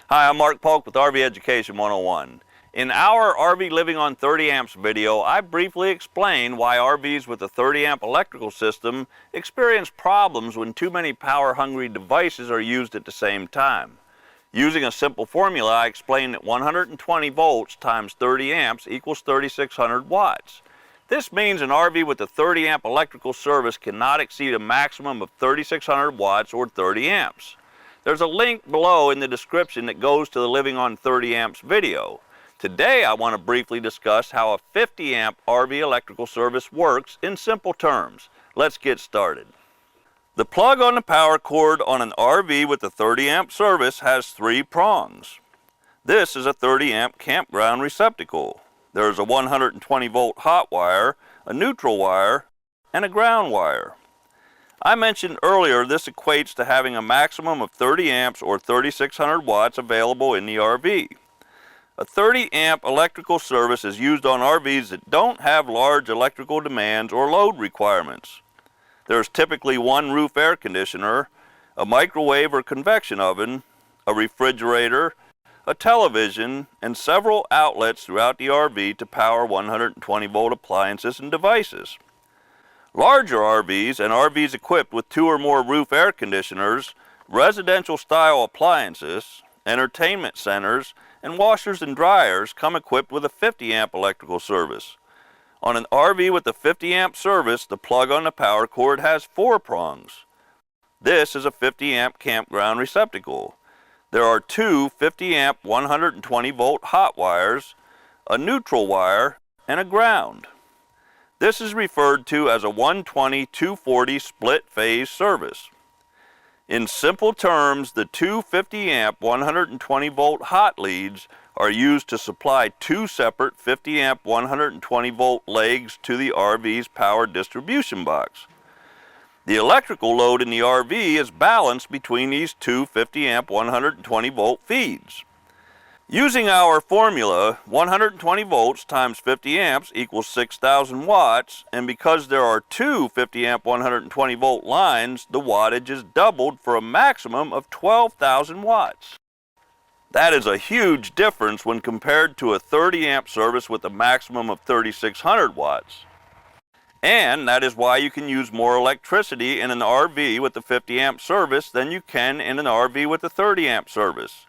Hi, I'm Mark Polk with RV Education 101. In our RV Living on 30 Amps video, I briefly explain why RVs with a 30 amp electrical system experience problems when too many power-hungry devices are used at the same time. Using a simple formula, I explain that 120 volts times 30 amps equals 3,600 watts. This means an RV with a 30 amp electrical service cannot exceed a maximum of 3,600 watts or 30 amps. There's a link below in the description that goes to the Living on 30 Amps video. Today I want to briefly discuss how a 50 amp RV electrical service works in simple terms. Let's get started. The plug on the power cord on an RV with a 30 amp service has 3 prongs. This is a 30 amp campground receptacle. There's a 120 volt hot wire, a neutral wire, and a ground wire. I mentioned earlier this equates to having a maximum of 30 amps or 3,600 watts available in the RV. A 30 amp electrical service is used on RVs that don't have large electrical demands or load requirements. There's typically one roof air conditioner, a microwave or convection oven, a refrigerator, a television, and several outlets throughout the RV to power 120 volt appliances and devices. Larger RVs and RVs equipped with 2 or more roof air conditioners, residential style appliances, entertainment centers, and washers and dryers come equipped with a 50 amp electrical service. On an RV with a 50 amp service, the plug on the power cord has 4 prongs. This is a 50 amp campground receptacle. There are 2 50 amp 120 volt hot wires, a neutral wire, and a ground. This is referred to as a 120-240 split phase service. In simple terms, the 2 50 amp 120 volt hot leads are used to supply 2 separate 50 amp 120 volt legs to the RV's power distribution box. The electrical load in the RV is balanced between these 2 50 amp 120 volt feeds. Using our formula, 120 volts times 50 amps equals 6,000 watts, and because there are 2 50 amp 120 volt lines, the wattage is doubled for a maximum of 12,000 watts. That is a huge difference when compared to a 30 amp service with a maximum of 3,600 watts. And that is why you can use more electricity in an RV with a 50 amp service than you can in an RV with a 30 amp service.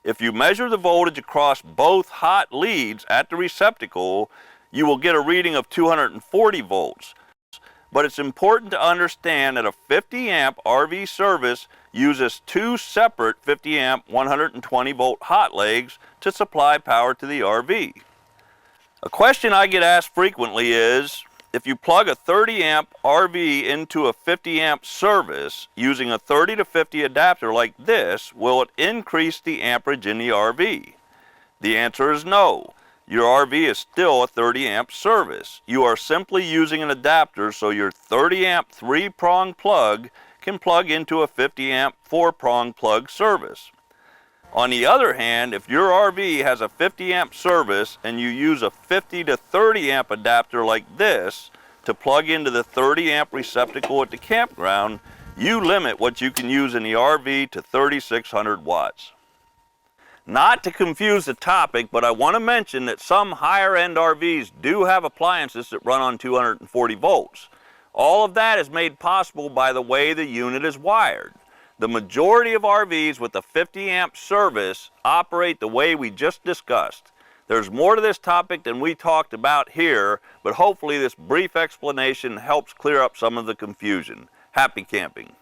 If you measure the voltage across both hot leads at the receptacle, you will get a reading of 240 volts. But it's important to understand that a 50 amp RV service uses 2 separate 50 amp 120 volt hot legs to supply power to the RV. A question I get asked frequently is, if you plug a 30 amp RV into a 50 amp service using a 30 to 50 adapter like this, will it increase the amperage in the RV? The answer is no. Your RV is still a 30 amp service. You are simply using an adapter so your 30 amp 3-prong plug can plug into a 50 amp 4-prong plug service. On the other hand, if your RV has a 50 amp service and you use a 50 to 30 amp adapter like this to plug into the 30 amp receptacle at the campground, you limit what you can use in the RV to 3,600 watts. Not to confuse the topic, but I want to mention that some higher end RVs do have appliances that run on 240 volts. All of that is made possible by the way the unit is wired. The majority of RVs with a 50 amp service operate the way we just discussed. There's more to this topic than we talked about here, but hopefully this brief explanation helps clear up some of the confusion. Happy camping!